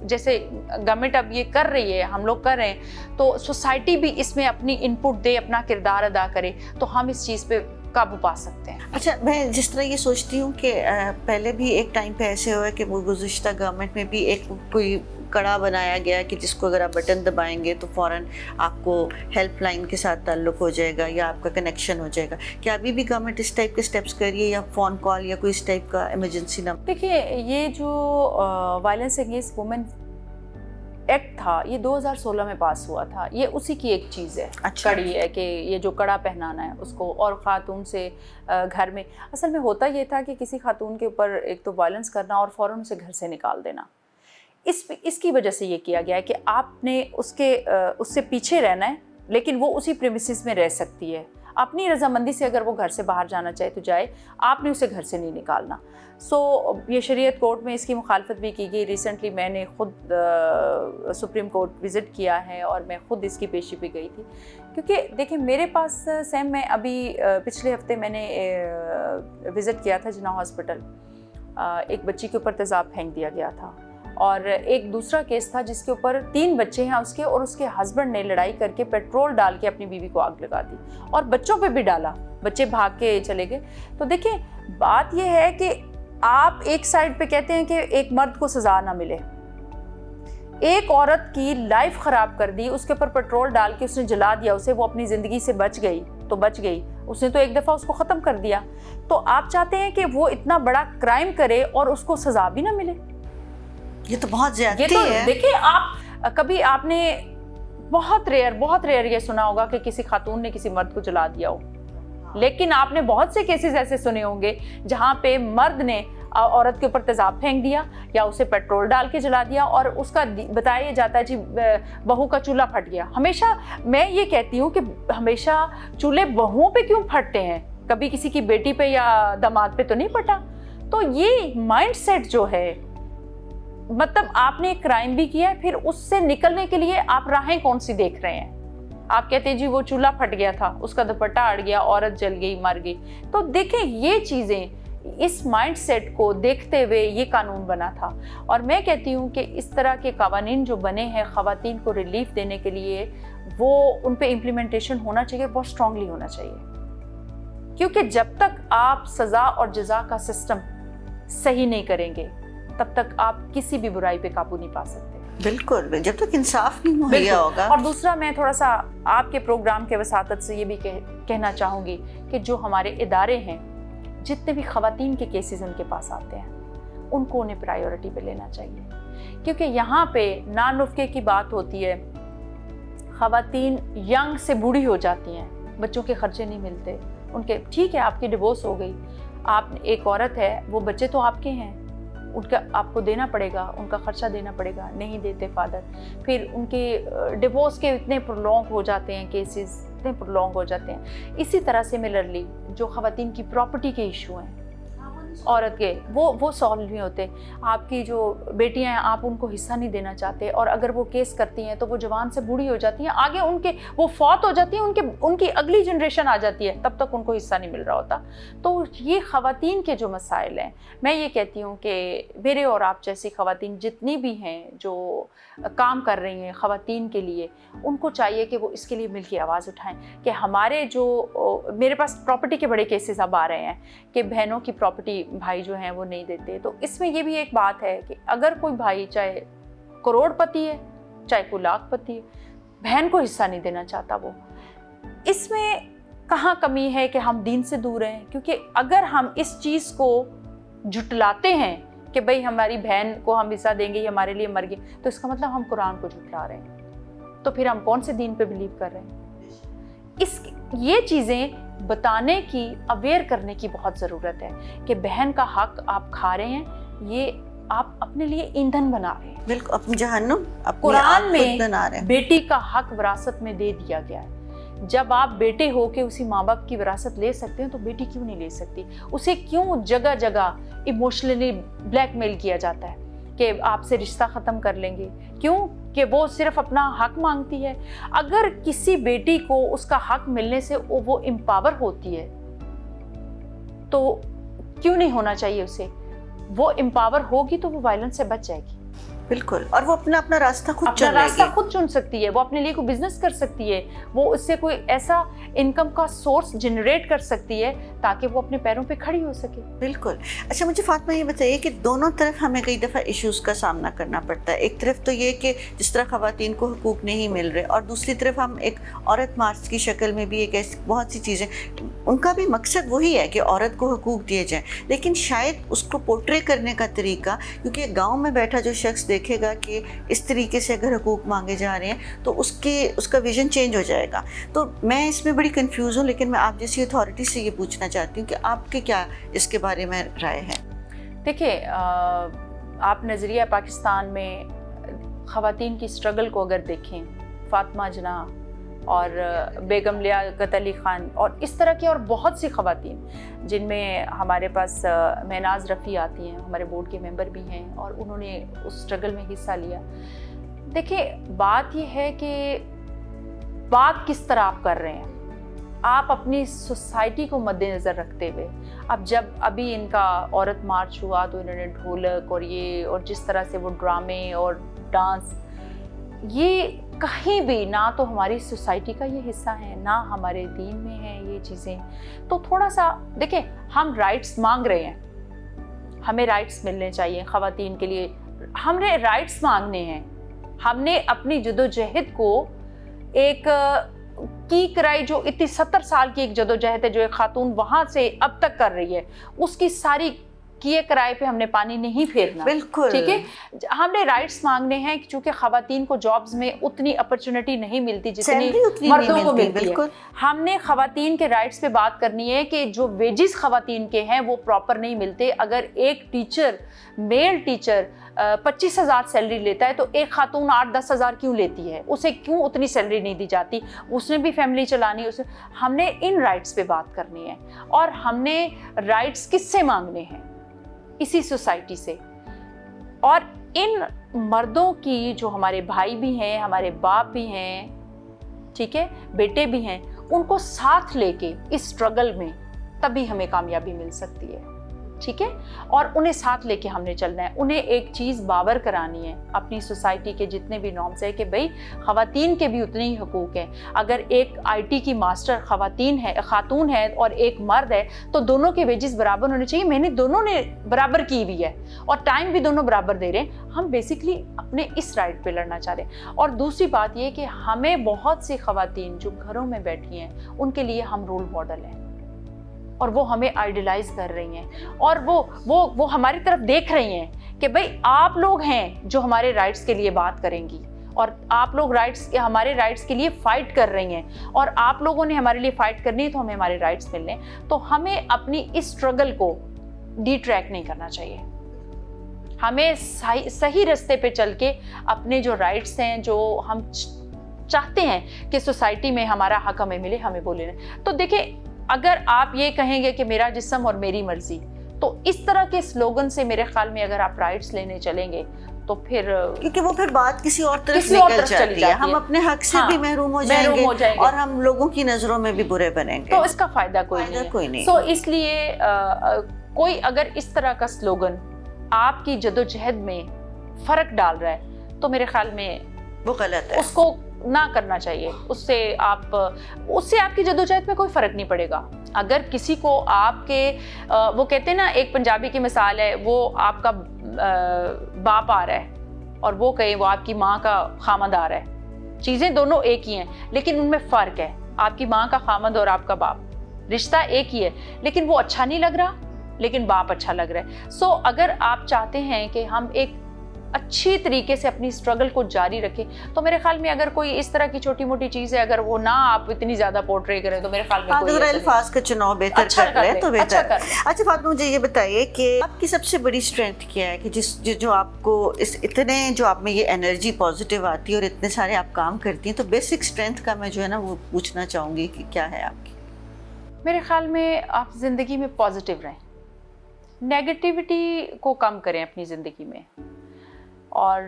जैसे गवर्नमेंट अब ये कर रही है, हम लोग कर रहे हैं, तो सोसाइटी भी इसमें अपनी इनपुट दे, अपना किरदार अदा करे, तो हम इस चीज़ पे काबू पा सकते हैं। अच्छा, मैं जिस तरह ये सोचती हूँ कि पहले भी एक टाइम पे ऐसे हुआ कि वो गुज़िश्ता गवर्नमेंट में भी एक कोई कड़ा बनाया गया कि जिसको अगर आप बटन दबाएंगे तो फ़ौरन आपको हेल्पलाइन के साथ ताल्लुक़ हो जाएगा या आपका कनेक्शन हो जाएगा। क्या अभी भी गवर्नमेंट इस टाइप के स्टेप्स कर रही है, या फ़ोन कॉल या कोई इस टाइप का इमरजेंसी नंबर? देखिए ये जो वायलेंस अगेंस्ट वुमेन एक्ट था, ये 2016 में पास हुआ था, ये उसी की एक चीज़ है। अच्छा। कड़ी है कि ये जो कड़ा पहनाना है उसको, और ख़ातून से घर में असल में होता ये था कि किसी खातून के ऊपर एक तो वायलेंस करना और फ़ौरन उसे घर से निकाल देना। इसकी वजह से ये किया गया है कि आपने उससे पीछे रहना है, लेकिन वो उसी प्रीमिसेस में रह सकती है, अपनी रजामंदी से अगर वो घर से बाहर जाना चाहे तो जाए, आपने उसे घर से नहीं निकालना। ये शरीयत कोर्ट में इसकी मुखालफत भी की गई। रिसेंटली मैंने खुद सुप्रीम कोर्ट विज़िट किया है और मैं खुद इसकी पेशी पे गई थी, क्योंकि देखिए मेरे पास सेम, मैं अभी पिछले हफ्ते मैंने विज़िट किया था जिन्ना हॉस्पिटल, एक बच्ची के ऊपर तेज़ाब फेंक दिया गया था, और एक दूसरा केस था जिसके ऊपर 3 बच्चे हैं उसके, और उसके हस्बैंड ने लड़ाई करके पेट्रोल डाल के अपनी बीवी को आग लगा दी, और बच्चों पे भी डाला, बच्चे भाग के चले गए। तो देखिए बात यह है कि आप एक साइड पे कहते हैं कि एक मर्द को सज़ा ना मिले, एक औरत की लाइफ ख़राब कर दी, उसके ऊपर पेट्रोल डाल के उसने जला दिया उसे, वो अपनी ज़िंदगी से बच गई तो बच गई, उसने तो एक दफ़ा उसको ख़त्म कर दिया, तो आप चाहते हैं कि वो इतना बड़ा क्राइम करे और उसको सज़ा भी ना मिले? ये तो बहुत ज़्यादती है। देखिए आप कभी आपने बहुत रेयर ये सुना होगा कि किसी खातून ने किसी मर्द को जला दिया हो, लेकिन आपने बहुत से केसेस ऐसे सुने होंगे जहाँ पे मर्द ने औरत के ऊपर तेज़ाब फेंक दिया या उसे पेट्रोल डाल के जला दिया, और उसका बताया जाता है जी बहू का चूल्हा फट गया। हमेशा मैं ये कहती हूँ कि हमेशा चूल्हे बहुओं पे क्यों फटते हैं, कभी किसी की बेटी पे या दामाद पे तो नहीं फटा। तो ये माइंडसेट जो है, मतलब आपने एक क्राइम भी किया है, फिर उससे निकलने के लिए आप राहें कौन सी देख रहे हैं? आप कहते हैं जी वो चूल्हा फट गया था, उसका दुपट्टा अड़ गया, औरत जल गई, मर गई। तो देखें ये चीज़ें, इस माइंडसेट को देखते हुए ये कानून बना था, और मैं कहती हूँ कि इस तरह के कानून जो बने हैं ख़वातीन को रिलीफ देने के लिए, वो उन पे इम्प्लीमेंटेशन होना चाहिए, बहुत स्ट्रांगली होना चाहिए, क्योंकि जब तक आप सज़ा और जज़ा का सिस्टम सही नहीं करेंगे तब तक आप किसी भी बुराई पे काबू नहीं पा सकते। बिल्कुल, जब तक इंसाफ नहीं मुहैया होगा। और दूसरा, मैं थोड़ा सा आपके प्रोग्राम के वसातत से ये भी कहना चाहूँगी कि जो हमारे इदारे हैं, जितने भी ख़वातीन के केसेस उनके पास आते हैं, उनको उन्हें प्रायोरिटी पे लेना चाहिए, क्योंकि यहाँ पे नानुफ्के की बात होती है, ख़वातीन यंग से बूढ़ी हो जाती हैं, बच्चों के खर्चे नहीं मिलते उनके। ठीक है आपकी डिवोर्स हो गई, आप एक औरत है, वो बच्चे तो आपके हैं, उनका आपको देना पड़ेगा, उनका खर्चा देना पड़ेगा, नहीं देते फादर, फिर उनके डिवोर्स के इतने प्रोलॉन्ग हो जाते हैं केसेस, इतने प्रोलॉन्ग हो जाते हैं। इसी तरह से मिलरली जो ख़वातीन की प्रॉपर्टी के इशू हैं औरत के, वो सॉल्व नहीं होते। आपकी जो बेटियां हैं, आप उनको हिस्सा नहीं देना चाहते, और अगर वो केस करती हैं तो वो जवान से बूढ़ी हो जाती हैं, आगे उनके वो फौत हो जाती हैं, उनकी अगली जनरेशन आ जाती है, तब तक उनको हिस्सा नहीं मिल रहा होता। तो ये ख़वातीन के जो मसाइल हैं, मैं ये कहती हूँ कि मेरे और आप जैसी ख़वातीन जितनी भी हैं जो काम कर रही हैं ख़वातीन के लिए, उनको चाहिए कि वो इसके लिए मिल के आवाज़ उठाएँ कि हमारे जो मेरे पास प्रॉपर्टी के बड़े केसेस अब आ रहे हैं कि बहनों की प्रॉपर्टी भाई जो हैं वो नहीं देते। तो इसमें ये भी एक बात है कि अगर कोई भाई चाहे करोड़पति है चाहे कोई लाखपति है, बहन को हिस्सा नहीं देना चाहता, वो इसमें कहाँ कमी है कि हम दीन से दूर हैं? क्योंकि अगर हम इस चीज़ को झुटलाते हैं कि भाई हमारी बहन को हम हिस्सा देंगे, ये हमारे लिए मर गई, तो इसका मतलब हम कुरान को झुटला रहे हैं। तो फिर हम कौन से दीन पे बिलीव कर रहे हैं? ये चीज़ें बताने की, अवेयर करने की बहुत ज़रूरत है कि बहन का हक आप खा रहे हैं, ये आप अपने लिए ईंधन बना रहे हैं। बिल्कुल, अपनी जहन्नुम कुरान में बेटी का हक विरासत में दे दिया गया है। जब आप बेटे हो के उसी माँ बाप की विरासत ले सकते हैं तो बेटी क्यों नहीं ले सकती? उसे क्यों जगह जगह इमोशनली ब्लैकमेल किया जाता है कि आपसे रिश्ता ख़त्म कर लेंगे? क्यों? कि वो सिर्फ अपना हक मांगती है। अगर किसी बेटी को उसका हक मिलने से वो एम्पावर होती है तो क्यों नहीं होना चाहिए उसे? वो एम्पावर होगी तो वो वायलेंस से बच जाएगी। बिल्कुल, और वो अपना रास्ता खुद चुन सकती है, वो अपने लिए कोई बिजनेस कर सकती है, वो उससे कोई ऐसा इनकम का सोर्स जनरेट कर सकती है ताकि वो अपने पैरों पे खड़ी हो सके। बिल्कुल। अच्छा, मुझे फातिमा ये बताइए कि दोनों तरफ हमें कई दफ़ा इश्यूज़ का सामना करना पड़ता है। एक तरफ तो ये कि जिस तरह ख़वातीन को हुकूक नहीं मिल रहे, और दूसरी तरफ हम एक औरत मार्च की शक्ल में भी एक ऐसी बहुत सी चीज़ें, उनका भी मकसद वही है कि औरत को हुकूक दिए जाएँ, लेकिन शायद उसको पोर्ट्रे करने का तरीका, क्योंकि गाँव में बैठा जो शख्स देखेगा कि इस तरीके से अगर हुकूक मांगे जा रहे हैं तो उसका विजन चेंज हो जाएगा। तो मैं इसमें बड़ी कंफ्यूज हूँ, लेकिन मैं आप जैसी अथॉरिटी से ये पूछना चाहती हूँ कि आपके क्या इसके बारे में राय है? देखिए, आप नज़रिया पाकिस्तान में ख़वातीन की स्ट्रगल को अगर देखें, फातिमा जना और बेगम लियाकत अली ख़ान और इस तरह की और बहुत सी ख़वातीन, जिनमें हमारे पास महनाज रफ़ी आती हैं, हमारे बोर्ड के मेंबर भी हैं, और उन्होंने उस स्ट्रगल में हिस्सा लिया। देखिए, बात ये है कि बात किस तरह आप कर रहे हैं, आप अपनी सोसाइटी को मद्देनज़र रखते हुए। अब जब अभी इनका औरत मार्च हुआ तो इन्होंने ढोलक और ये और जिस तरह से वो ड्रामे और डांस, ये कहीं भी ना तो हमारी सोसाइटी का ये हिस्सा है, ना हमारे दीन में है ये चीज़ें। तो थोड़ा सा देखिए, हम राइट्स मांग रहे हैं, हमें राइट्स मिलने चाहिए ख़वातीन के लिए, हमने राइट्स मांगने हैं। हमने अपनी जदोजहद को एक की कराई, जो इतनी 70 साल की एक जदोजहद है जो एक खातून वहाँ से अब तक कर रही है, उसकी सारी किए किराए पे हमने पानी नहीं फेरना। बिल्कुल, ठीक है। हमने राइट्स मांगने हैं, क्योंकि ख़वातीन को जॉब्स में उतनी अपॉर्चुनिटी नहीं मिलती जितनी मर्दों को मिलती है। हमने ख़वातीन के राइट्स पे बात करनी है कि जो वेजेस ख़वातीन के हैं वो प्रॉपर नहीं मिलते। अगर एक टीचर, मेल टीचर 25,000 सैलरी लेता है तो एक खातून 8-10 हज़ार क्यों लेती है? उसे क्यों उतनी सैलरी नहीं दी जाती? उसने भी फैमिली चलानी है। हमने इन राइट्स पे बात करनी है, और हमने राइट्स किससे मांगने हैं? इसी सोसाइटी से। और इन मर्दों की, जो हमारे भाई भी हैं, हमारे बाप भी हैं, ठीक है, बेटे भी हैं, उनको साथ लेके इस स्ट्रगल में तभी हमें कामयाबी मिल सकती है। ठीक है। और उन्हें साथ लेके हमने चलना है। उन्हें एक चीज़ बावर करानी है अपनी सोसाइटी के जितने भी नॉर्म्स है कि भाई ख़वातीन के भी उतने ही हकूक़ हैं। अगर एक IT की मास्टर खातून है और एक मर्द है तो दोनों के वेजेस बराबर होने चाहिए। मेहनत दोनों ने बराबर की हुई है और टाइम भी दोनों बराबर दे रहे हैं। हम बेसिकली अपने इस राइट पे लड़ना चाह रहे हैं। और दूसरी बात ये कि हमें बहुत सी ख़वातीन जो घरों में बैठी हैं उनके लिए हम रोल मॉडल हैं और वो हमें आइडलाइज कर रही हैं और वो हमारी तरफ देख रही हैं कि भाई आप लोग हैं जो हमारे राइट्स के लिए बात करेंगी और आप लोग हमारे राइट्स के लिए फ़ाइट कर रही हैं और आप लोगों ने हमारे लिए फ़ाइट करनी है तो हमें हमारे राइट्स मिलने हैं। तो हमें अपनी इस स्ट्रगल को डिट्रैक नहीं करना चाहिए। हमें सही रास्ते पे चल के अपने जो राइट्स हैं, जो हम चाहते हैं कि सोसाइटी में हमारा हक हमें मिले, हमें बोले। तो देखिए, अगर आप ये कहेंगे कि मेरा जिस्म और मेरी मर्जी, तो इस तरह के स्लोगन से मेरे ख्याल में अगर आप राइट्स लेने चलेंगे तो फिर, क्योंकि वो फिर बात किसी और तरफ निकल जाती है। हम अपने हक से भी महरूम हो जाएंगे और हम लोगों की नज़रों में भी बुरे बनेंगे, तो इसका फ़ायदा कोई नहीं। तो इसलिए कोई अगर इस तरह का स्लोगन आपकी जदोजहद में फ़र्क डाल रहा है तो मेरे ख्याल में वो गलत है, उसको ना करना चाहिए। उससे आपकी जदोजहद में कोई फ़र्क नहीं पड़ेगा। اگر کسی کو آپ کے وہ کہتے ہیں نا، ایک پنجابی کی مثال ہے، وہ آپ کا باپ آ رہا ہے اور وہ کہے وہ آپ کی ماں کا خامد آ رہا ہے، چیزیں دونوں ایک ہی ہیں لیکن ان میں فرق ہے. آپ کی ماں کا خامد اور آپ کا باپ، رشتہ ایک ہی ہے لیکن وہ اچھا نہیں لگ رہا لیکن باپ اچھا لگ رہا ہے. سو اگر آپ چاہتے ہیں کہ ہم ایک اچھی طریقے سے اپنی اسٹرگل کو جاری رکھیں تو میرے خیال میں اگر کوئی اس طرح کی چھوٹی موٹی چیز ہے، اگر وہ نہ آپ اتنی زیادہ پورٹری کریں تو میرے خیال میں کوئی الفاظ کا چناؤ بہتر اچھا کر لیں تو بہتر. اچھا فاطمہ، مجھے یہ بتائیے کہ آپ کی سب سے بڑی اسٹرینتھ کیا ہے، کہ جو آپ کو اتنے جو آپ میں یہ انرجی پازیٹیو آتی ہے اور اتنے سارے آپ کام کرتی ہیں، تو بیسک اسٹرینتھ کا میں جو ہے نا وہ پوچھنا چاہوں گی کہ کیا ہے آپ کی؟ میرے خیال میں آپ زندگی میں پازیٹیو رہیں، نیگیٹیوٹی کو کم کریں اپنی زندگی میں، اور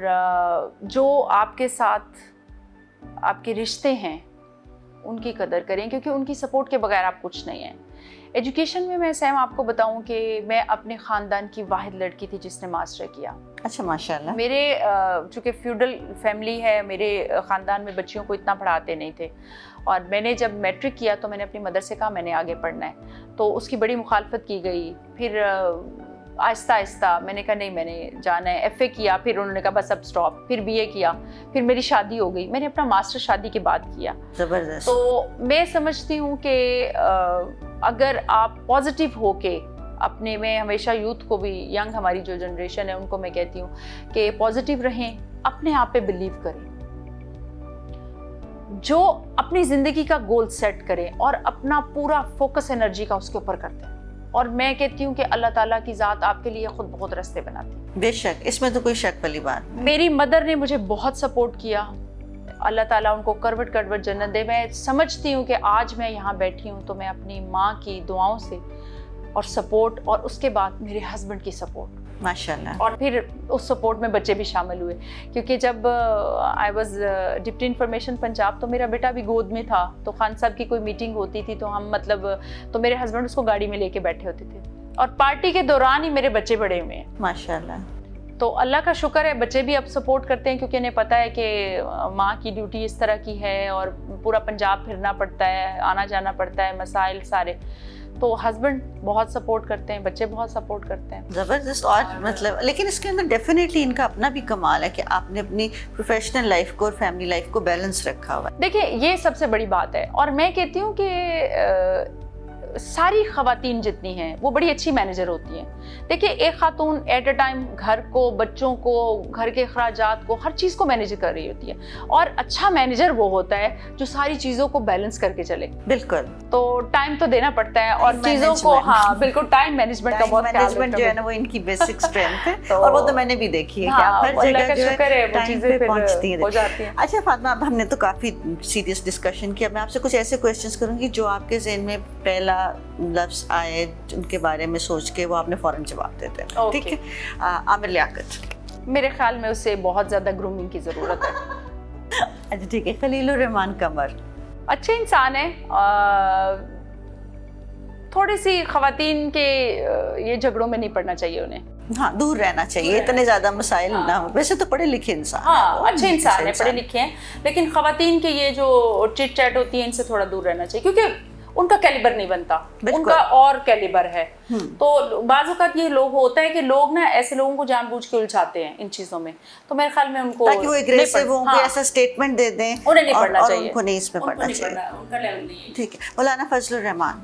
جو آپ کے ساتھ آپ کے رشتے ہیں ان کی قدر کریں، کیونکہ ان کی سپورٹ کے بغیر آپ کچھ نہیں ہیں. ایجوکیشن میں میں سیم آپ کو بتاؤں کہ میں اپنے خاندان کی واحد لڑکی تھی جس نے ماسٹر کیا. اچھا ماشاءاللہ. میرے چونکہ فیوڈل فیملی ہے، میرے خاندان میں بچیوں کو اتنا پڑھاتے نہیں تھے، اور میں نے جب میٹرک کیا تو میں نے اپنی مدر سے کہا میں نے آگے پڑھنا ہے، تو اس کی بڑی مخالفت کی گئی. پھر آہستہ آہستہ میں نے کہا نہیں میں نے جانا ہے. ایف اے کیا، پھر انہوں نے کہا بس اب اسٹاپ. پھر بی اے کیا، پھر میری شادی ہو گئی. میں نے اپنا ماسٹر شادی کے بعد کیا. زبردست. تو میں سمجھتی ہوں کہ اگر آپ پازیٹیو ہو کے اپنے، میں ہمیشہ یوتھ کو بھی، ینگ ہماری جو جنریشن ہے ان کو میں کہتی ہوں کہ پازیٹیو رہیں، اپنے آپ پہ بلیو کریں، جو اپنی زندگی کا گول سیٹ کریں اور اپنا پورا فوکس انرجی کا اس کے اوپر کرتے ہیں. اور میں کہتی ہوں کہ اللہ تعالیٰ کی ذات آپ کے لیے خود بہت راستے بناتی ہے. بے شک، اس میں تو کوئی شک والی بات. میری مدر نے مجھے بہت سپورٹ کیا، اللہ تعالیٰ ان کو کروٹ کروٹ جنت دے. میں سمجھتی ہوں کہ آج میں یہاں بیٹھی ہوں تو میں اپنی ماں کی دعاؤں سے اور سپورٹ، اور اس کے بعد میرے ہسبینڈ کی سپورٹ ماشاءاللہ، اور پھر اس سپورٹ میں بچے بھی شامل ہوئے. کیونکہ جب I was deputy information Punjab تو میرا بیٹا بھی گود میں تھا، تو خان صاحب کی کوئی میٹنگ ہوتی تھی تو ہم تو میرے ہسبینڈ اس کو گاڑی میں لے کے بیٹھے ہوتے تھے، اور پارٹی کے دوران ہی میرے بچے بڑے ہوئے ہیں ماشاءاللہ. تو اللہ کا شکر ہے بچے بھی اب سپورٹ کرتے ہیں، کیونکہ انہیں پتہ ہے کہ ماں کی ڈیوٹی اس طرح کی ہے اور پورا پنجاب پھرنا پڑتا ہے، آنا جانا پڑتا ہے، مسائل سارے. تو ہسبینڈ بہت سپورٹ کرتے ہیں، بچے بہت سپورٹ کرتے ہیں. زبردست. اور مطلب لیکن اس کے اندر ڈیفینیٹلی ان کا اپنا بھی کمال ہے کہ آپ نے اپنی پروفیشنل لائف کو اور فیملی لائف کو بیلنس رکھا ہوا ہے. دیکھیں یہ سب سے بڑی بات ہے، اور میں کہتی ہوں کہ ساری خواتین جتنی ہیں وہ بڑی اچھی مینیجر ہوتی ہیں. دیکھیں ایک خاتون ایٹ اے ٹائم گھر کو، بچوں کو، گھر کے اخراجات کو، ہر چیز کو مینیج کر رہی ہوتی ہے، اور اچھا مینیجر وہ ہوتا ہے جو ساری چیزوں کو بیلنس کر کے چلے. بالکل. تو ٹائم تو دینا پڑتا ہے اور چیزوں کو، ہاں بالکل ٹائم مینجمنٹ کا بہت خیال مینجمنٹ جو ہے نا وہ ان کی بیسک اسٹرینتھ ہے، اور وہ تو میں نے بھی دیکھی ہے کہ آپ ہر جگہ جو ہے ٹائم پہ پہنچتی ہیں. اچھا فاطمہ، اب ہم نے تو کافی سیریس ڈسکشن کیا، میں آپ سے کچھ ایسے کویسچنس کروں گی جو آپ کے ذہن میں پہلا لفظ آئے ان کے بارے میں سوچ کے وہ آپ نے فوراً جواب دیتے ہیں. ٹھیک ہے. عامر لیاقت. میرے خیال میں اسے بہت زیادہ گرومنگ کی ضرورت ہے. اچھا ٹھیک ہے. خلیل الرحمان قمر. اچھے انسان ہیں، تھوڑی سی خواتین کے یہ جھگڑوں میں نہیں پڑنا چاہیے انہیں. ہاں دور رہنا چاہیے، اتنے زیادہ مسائل نہ ہو. ویسے تو پڑھے لکھے انسان، ہاں اچھے انسان ہیں، پڑھے لکھے ہیں، لیکن خواتین کے یہ جو چٹ چیٹ ہوتی ہے ان سے تھوڑا دور رہنا چاہیے، کیونکہ ان کا کیلیبر نہیں بنتا، ان کا اور کیلیبر ہے. تو بعض اوقات یہ لوگ ہوتا ہے کہ لوگ نا ایسے لوگوں کو جان بوجھ کے الجھاتے ہیں ان چیزوں میں، تو میرے خیال میں ان کو تاکہ وہ اگریسو ہوں، کوئی ایسا اسٹیٹمنٹ دے دیں، انہیں نہیں پڑھنا چاہیے، ان کو نہیں اس میں پڑھنا چاہیے. ان کا لیول نہیں ہے. ٹھیک ہے. مولانا فضل الرحمان.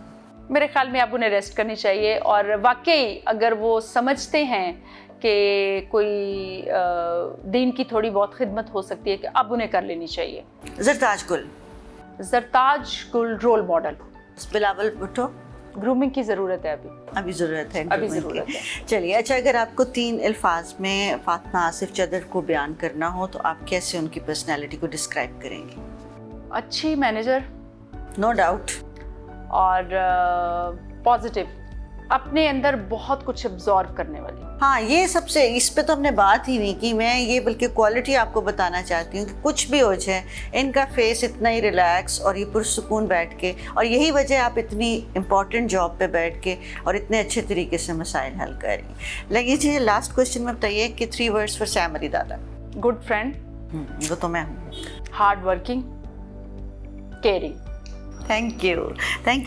میرے خیال میں اب انہیں ریسٹ کرنی چاہیے، اور واقعی اگر وہ سمجھتے ہیں کہ کوئی دین کی تھوڑی بہت خدمت ہو سکتی ہے کہ اب انہیں کر لینی چاہیے. Zartaj Gul. Zartaj Gul role model. Bilawal Bhutto. Grooming کی ضرورت ہے، ابھی ضرورت ہے. ابھی ضرورت ہے. چلیے اچھا، اگر آپ کو 3 الفاظ میں فاطمہ آصف چدر کو بیان کرنا ہو تو آپ کیسے ان کی پرسنالٹی کو ڈسکرائب کریں گے؟ اچھی مینیجر، نو ڈاؤٹ، اور پازیٹیو، اپنے اندر بہت کچھ ابزارو کرنے والی. ہاں یہ سب سے، اس پہ تو ہم نے بات ہی نہیں کی. میں یہ بلکہ کوالٹی آپ کو بتانا چاہتی ہوں کہ کچھ بھی ہو جائے ان کا فیس اتنا ہی ریلیکس اور یہ پرسکون بیٹھ کے، اور یہی وجہ آپ اتنی امپورٹنٹ جاب پہ بیٹھ کے اور اتنے اچھے طریقے سے مسائل حل کر رہی ہیں. لگی جی لاسٹ کوشچن میں بتائیے کہ 3 words فار سیم علی دادا. Good friend. وہ تو میں ہوں. Hard working, caring. Thank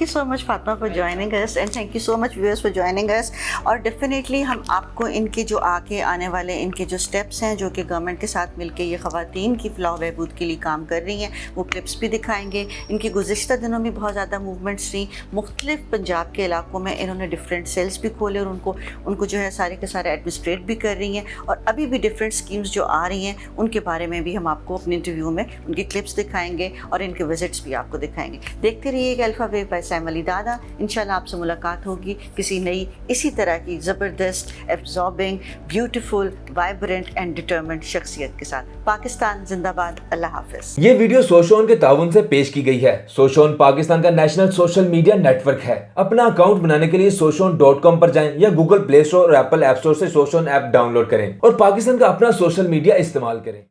you so much Fatima for joining us and thank you so much viewers for joining us. और definitely हम आपको इनके जो आगे आने वाले इनके जो steps हैं जो कि गवर्नमेंट के साथ मिलके ये ख़वातीन की फ़लाह व बहबूद के लिए काम कर रही हैं वो क्लिप्स भी दिखाएंगे. इनकी गुज़िश्ता दिनों में बहुत ज़्यादा मूवमेंट्स थी मुख्तलिफ पंजाब के इलाकों में. इन्होंने डिफरेंट सेल्स भी खोले और उनको जो है सारे के सारे एडमिनिस्ट्रेट भी कर रही हैं और अभी भी डिफरेंट स्कीम्स जो आ रही हैं उनके बारे में भी हम आपको अपने इंटरव्यू में उनकी क्लिप्स दिखाएंगे और इनके विजिट्स भी आपको दिखाएंगे. देखते रहिएगा alpha wave by Sam Ali दादा. इंशाल्लाह आपसे मुलाकात होगी किसी नई इसी तरह की ज़बरदस्त absorbing beautiful vibrant and determined शख्सियत के साथ. पाकिस्तान जिंदाबाद. अल्लाह हाफिज़. ये वीडियो सोशोन के ताउन से पेश की गई है. सोशोन पाकिस्तान का नेशनल सोशल मीडिया नेटवर्क है. अपना अकाउंट बनाने के लिए soshon.com पर जाएं या गूगल प्ले स्टोर और एप्पल ऐप स्टोर से सोशोन ऐप डाउनलोड करें और पाकिस्तान का अपना सोशल मीडिया इस्तेमाल करें.